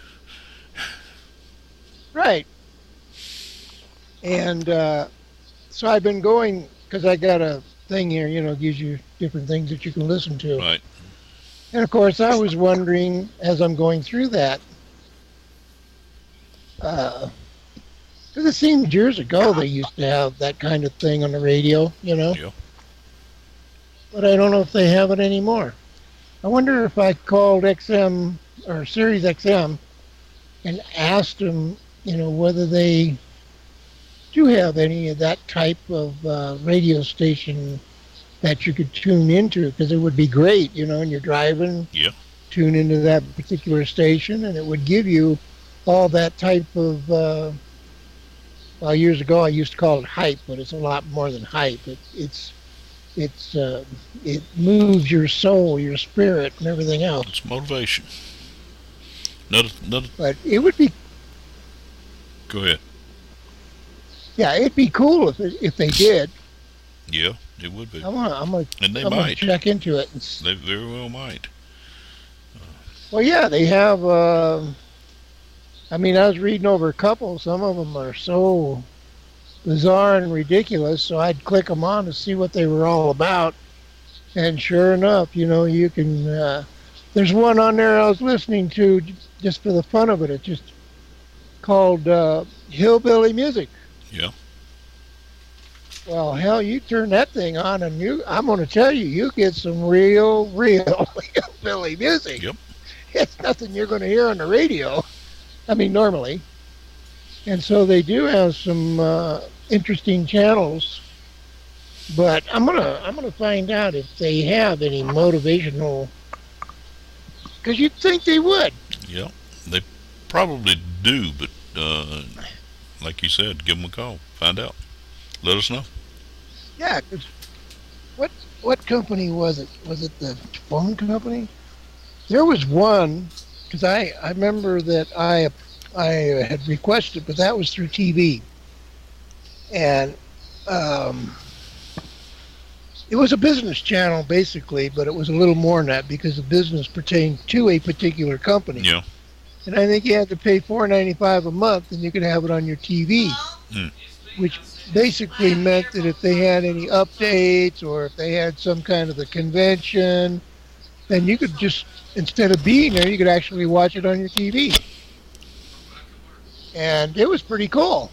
S3: Right. And so I've been going, because I got a thing here, you know, gives you different things that you can listen to.
S2: Right.
S3: And of course, I was wondering as I'm going through that, because it seems years ago they used to have that kind of thing on the radio, you know?
S2: Yeah.
S3: But I don't know if they have it anymore. I wonder if I called XM or Sirius XM and asked them, you know, whether they do have any of that type of radio station that you could tune into, because it would be great, you know, and you're driving,
S2: Yeah.
S3: tune into that particular station, and it would give you all that type of, well, years ago I used to call it hype, but it's a lot more than hype. It moves your soul, your spirit, and everything else.
S2: It's motivation. Another.
S3: But it would be,
S2: Go ahead.
S3: yeah, it'd be cool if they did.
S2: Yeah, it would be.
S3: I'm gonna
S2: might.
S3: check into it.
S2: They very well might.
S3: Well, yeah, they have. I mean, I was reading over a couple. Some of them are so bizarre and ridiculous, so I'd click them on to see what they were all about. And sure enough, you know, you can. There's one on there I was listening to just for the fun of it. It's just called Hillbilly Music.
S2: Yeah.
S3: Well, hell, you turn that thing on, and I'm going to tell you, you get some real hillbilly music.
S2: Yep.
S3: It's nothing you're going to hear on the radio. I mean, normally. And so they do have some interesting channels, but I'm gonna find out if they have any motivational, because you'd think they would.
S2: Yeah, they probably do, but like you said, give them a call, find out, let us know.
S3: Yeah, because what company was it? Was it the phone company? There was one, because I remember that I had requested, but that was through TV. And it was a business channel basically, but it was a little more than that because the business pertained to a particular company.
S2: Yeah.
S3: And I think you had to pay $4.95 a month, and you could have it on your TV,
S2: Mm.
S3: which basically meant that if they had any updates or if they had some kind of a convention, then you could just, instead of being there, you could actually watch it on your TV. And it was pretty cool.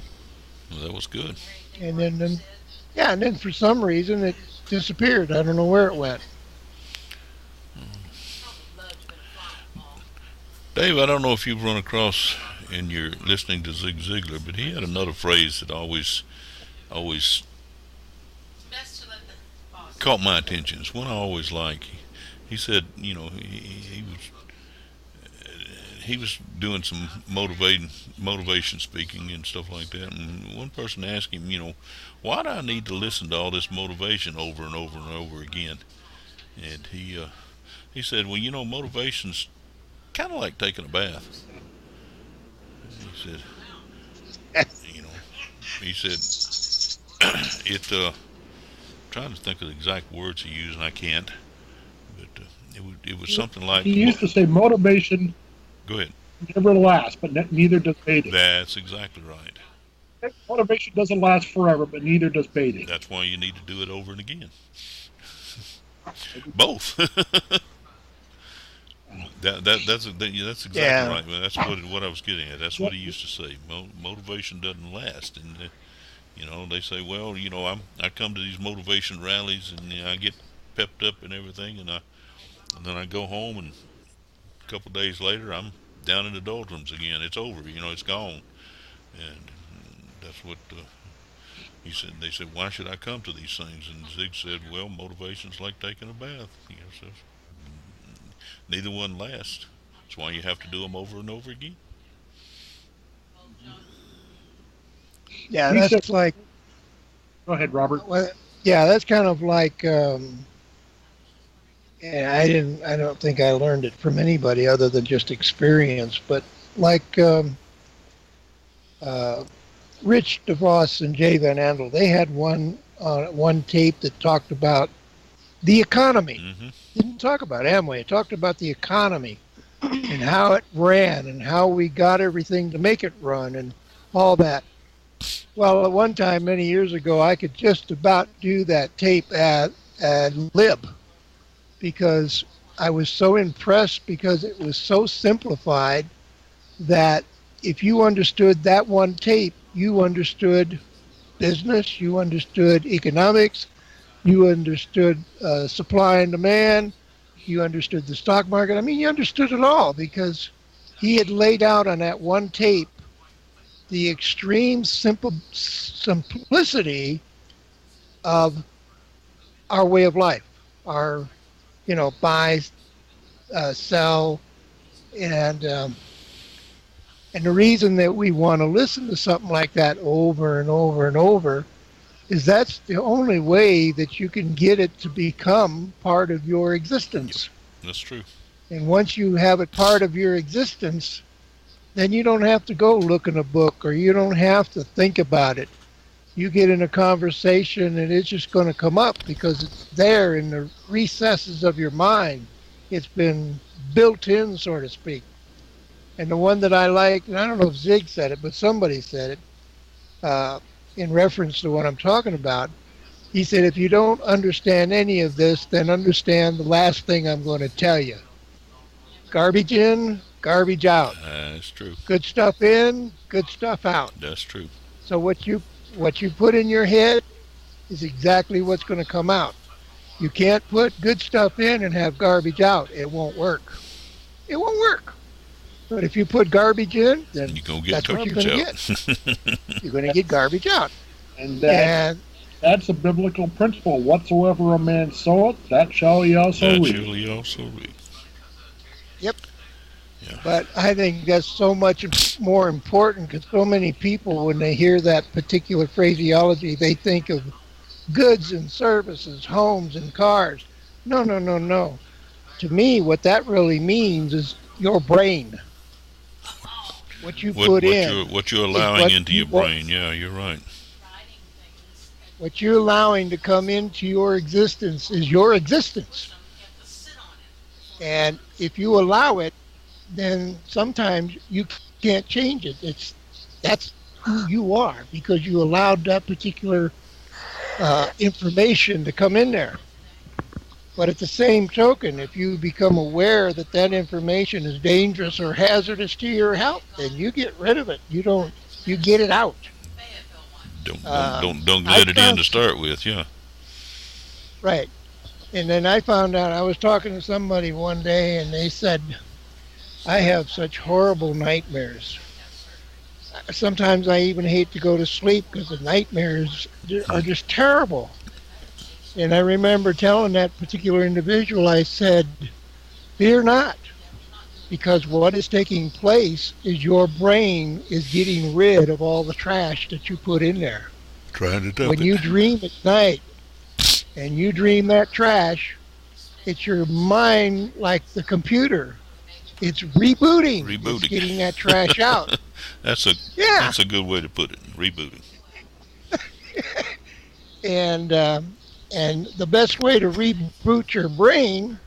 S2: Well, that was good.
S3: And then yeah, and then for some reason it disappeared. I don't know where it went.
S2: Dave, I don't know if you've run across in your listening to Zig Ziglar, but he had another phrase that always
S5: Best to let the boss.
S2: caught my attention. It's one I always like. He said, he was doing some motivation speaking and stuff like that, and one person asked him, why do I need to listen to all this motivation over and over and over again? And he said, well, motivation's kind of like taking a bath. He said, you know, he said, trying to think of the exact words he used, and I can't, but it was something like.
S1: He used to say motivation
S2: Go ahead.
S1: never lasts, but neither does baiting.
S2: That's exactly right.
S1: Motivation doesn't last forever, but neither does baiting.
S2: That's why you need to do it over and again. Both. That's exactly
S3: Yeah.
S2: right. Well, that's what I was getting at. That's what he used to say. Motivation doesn't last, and they say, well, I come to these motivation rallies and I get pepped up and everything, and then I go home, and a couple of days later I'm down in the doldrums again. It's over. It's gone, and that's what he said. They said, why should I come to these things? And Zig said, well, motivation's like taking a bath. So neither one lasts. That's why you have to do them over and over again.
S3: Yeah,
S1: He
S3: that's
S1: said-
S3: like,
S1: Go ahead, Robert.
S3: well, yeah, that's kind of like, yeah, I don't think I learned it from anybody other than just experience, but like Rich DeVos and Jay Van Andel, they had one tape that talked about the economy.
S2: Mm-hmm.
S3: Didn't talk about Amway. It talked about the economy and how it ran and how we got everything to make it run and all that. Well, at one time, many years ago, I could just about do that tape ad lib because I was so impressed because it was so simplified that if you understood that one tape, you understood business, you understood economics, you understood supply and demand, you understood the stock market. I mean, you understood it all because he had laid out on that one tape the extreme simplicity of our way of life, our, buy, sell, and the reason that we want to listen to something like that over and over and over is that's the only way that you can get it to become part of your existence.
S2: That's true.
S3: And once you have it part of your existence, then you don't have to go look in a book or you don't have to think about it. You get in a conversation and it's just going to come up because it's there in the recesses of your mind. It's been built in, so to speak. And the one that I like, and I don't know if Zig said it, but somebody said it in reference to what I'm talking about. He said, if you don't understand any of this, then understand the last thing I'm going to tell you. Garbage in, garbage out.
S2: That's true.
S3: Good stuff in, good stuff out.
S2: That's true.
S3: So what you put in your head is exactly what's going to come out. You can't put good stuff in and have garbage out. It won't work. It won't work. But if you put garbage in, then
S2: You're gonna get
S3: that's what you're
S2: garbage
S3: going to
S2: out.
S3: get. You're going to get garbage out.
S1: And
S3: And
S1: that's a biblical principle. Whatsoever a man soweth, that shall he also
S2: That
S1: reap.
S2: shall he also reap.
S3: But I think that's so much more important because so many people, when they hear that particular phraseology, they think of goods and services, homes and cars. No, no, no, no. To me, what that really means is your brain. What you put in.
S2: What you're allowing
S3: what
S2: into
S3: you
S2: your
S3: want.
S2: brain. Yeah, you're right.
S5: Writing things
S3: What you're allowing to come into your existence is your existence. And if you allow it, then sometimes you can't change it. That's who you are because you allowed that particular information to come in there. But at the same token, if you become aware that that information is dangerous or hazardous to your health, then you get rid of it. You don't. You get it out.
S2: Don't
S3: I
S2: let it in
S3: found
S2: to start with. Yeah.
S3: right, and then I found out. I was talking to somebody one day, and they said, "I have such horrible nightmares. Sometimes I even hate to go to sleep because the nightmares are just terrible." And I remember telling that particular individual, I said, fear not, because what is taking place is your brain is getting rid of all the trash that you put in there.
S2: Trying to dump
S3: When
S2: it.
S3: you dream at night and you dream that trash, it's your mind like the computer. It's rebooting. It's
S2: Rebooting.
S3: getting that trash out.
S2: That's a
S3: Yeah.
S2: that's a good way to put it. Rebooting.
S3: And and the best way to reboot your brain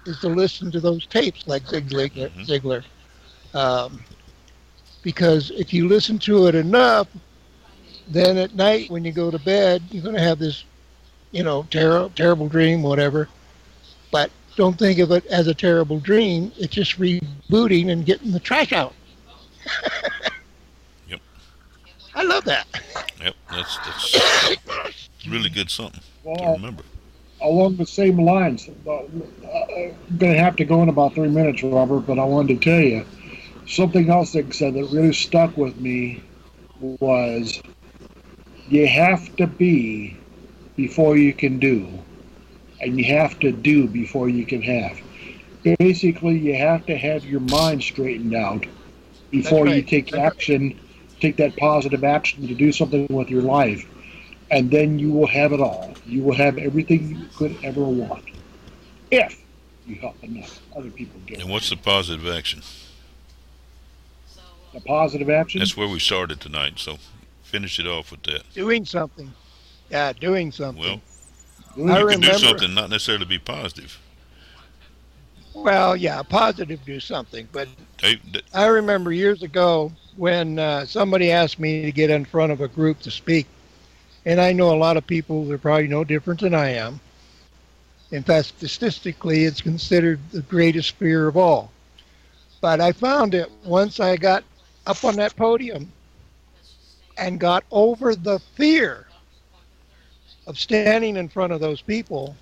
S3: is to listen to those tapes like Ziglar. Um, because if you listen to it enough, then at night when you go to bed, you're going to have this, terrible dream, whatever. But don't think of it as a terrible dream. It's just rebooting and getting the trash out.
S2: Yep.
S3: I love that.
S2: Yep. That's really good something to
S1: Well,
S2: remember.
S1: along the same lines, I'm going to have to go in about 3 minutes, Robert, but I wanted to tell you something else they said that really stuck with me was you have to be before you can do, and you have to do before you can have. Basically, you have to have your mind straightened out before you
S3: right.
S1: take action, take that positive action to do something with your life. And then you will have it all. You will have everything you could ever want. If you help enough other people get it.
S2: And what's the positive action?
S1: The positive action?
S2: That's where we started tonight. So finish it off with that.
S3: Doing something. Yeah, doing something.
S2: Well,
S3: I
S2: you can do
S3: remember-
S2: something, not necessarily be positive.
S3: Well, yeah, positive do something. But
S2: Hey,
S3: I remember years ago when somebody asked me to get in front of a group to speak. And I know a lot of people that are probably no different than I am. In fact, statistically, it's considered the greatest fear of all. But I found it once I got up on that podium and got over the fear of standing in front of those people.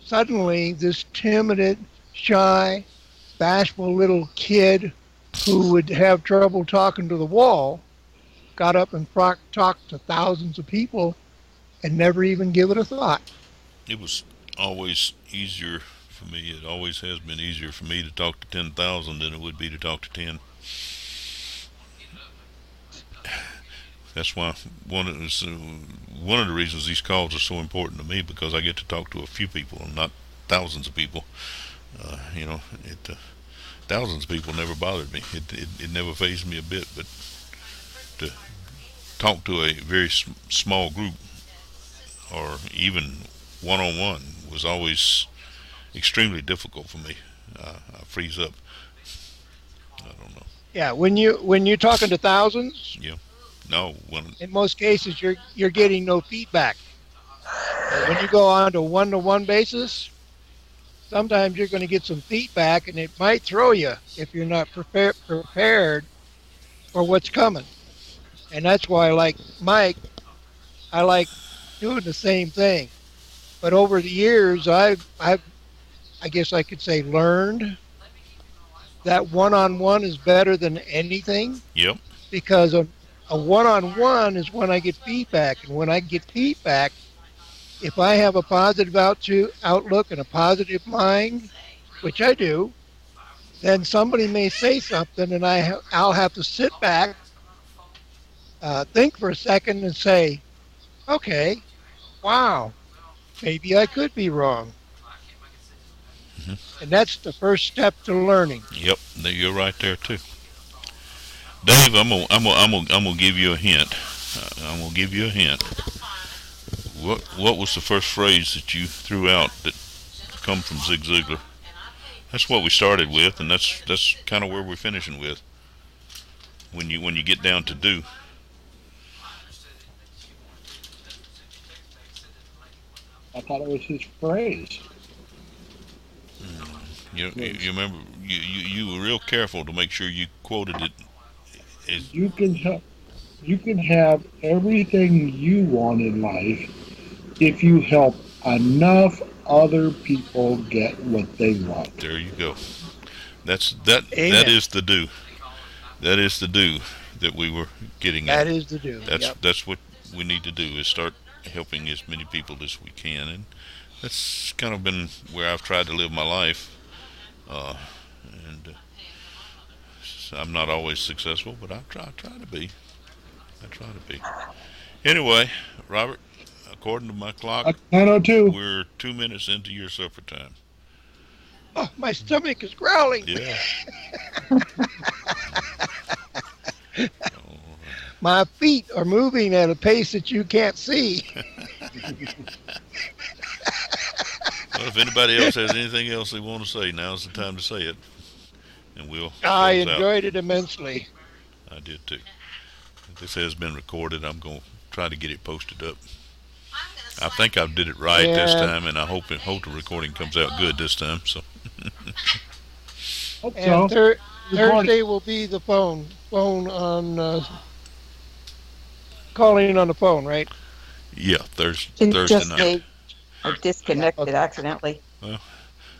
S3: Suddenly, this timid, shy, bashful little kid who would have trouble talking to the wall got up and talked to thousands of people and never even give it a thought.
S2: it was always easier for me. It always has been easier for me to talk to 10,000 than it would be to talk to 10. That's why one of the reasons these calls are so important to me, because I get to talk to a few people and not thousands of people. Thousands of people never bothered me. It never fazed me a bit. But to talk to a very small group, or even one-on-one, was always extremely difficult for me. I freeze up. I don't know.
S3: Yeah, when you're talking to thousands,
S2: Yeah. No.
S3: in most cases you're getting no feedback. But when you go on to one-to-one basis, sometimes you're going to get some feedback, and it might throw you if you're not prepared for what's coming. And that's why, like Mike, I like doing the same thing. But over the years, I guess I could say, learned that one-on-one is better than anything.
S2: Yep.
S3: Because a one-on-one is when I get feedback. And when I get feedback, if I have a positive outlook and a positive mind, which I do, then somebody may say something, and I'll have to sit back, think for a second, and say, okay, wow, maybe I could be wrong. And that's the first step to learning.
S2: Yep. You're right there too. Dave, I'm gonna give you a hint. I'm gonna give you a hint. What was the first phrase that you threw out that come from Zig Ziglar? That's what we started with, and that's kind of where we're finishing with. When you get down to do,
S1: I thought it was his phrase.
S2: you remember you were real careful to make sure you quoted it.
S1: You can you can have everything you want in life if you help enough other people get what they want.
S2: There you go. That
S3: Amen.
S2: is the do. That is the do that we were getting
S3: That
S2: at.
S3: is the do. Yep.
S2: That's what we need to do is start helping as many people as we can, and that's kind of been where I've tried to live my life. Uh, and I'm not always successful, but I try to be. I try to be. Anyway, Robert, according to my clock,
S1: 902.
S2: we're 2 minutes into your supper time.
S3: Oh, my stomach is growling.
S2: Yeah.
S3: My feet are moving at a pace that you can't see.
S2: Well, if anybody else has anything else they want to say, now's the time to say it, and we'll
S3: I
S2: close out.
S3: enjoyed it immensely.
S2: I did too. This has been recorded. I'm going to try to get it posted up. I think I did it right this
S3: Yeah.
S2: time, and I hope the recording comes out good this time. So,
S1: Hope
S3: And
S1: so.
S3: Thursday will be the phone on calling on the phone, right?
S2: yeah, Thursday
S4: Just
S2: night.
S4: me. I disconnected accidentally.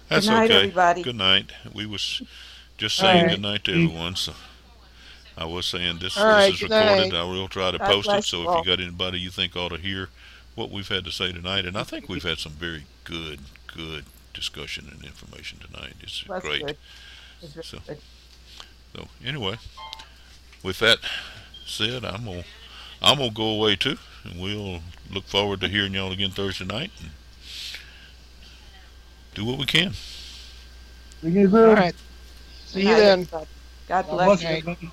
S2: That's
S4: Good night,
S2: okay.
S4: everybody.
S2: Good night. We was just
S3: All
S2: saying
S3: right.
S2: good night to everyone. So I was saying this
S3: All right,
S2: is
S3: good
S2: recorded.
S3: night.
S2: I will try to
S4: God
S2: post it.
S4: bless
S2: So
S4: you
S2: if you
S4: all.
S2: got anybody you think ought to hear what we've had to say tonight, and I think we've had some very good discussion and information tonight. It's
S4: That's
S2: great.
S4: good. It's very
S2: So-
S4: good.
S2: So anyway, with that said, I'm gonna go away too, and we'll look forward to hearing y'all again Thursday night and do what we can.
S1: Bring your
S3: All
S1: groove.
S3: right. See
S4: Good
S3: you
S4: night,
S3: then.
S4: everybody. God
S1: God
S4: bless
S1: bless
S4: you.
S1: everybody.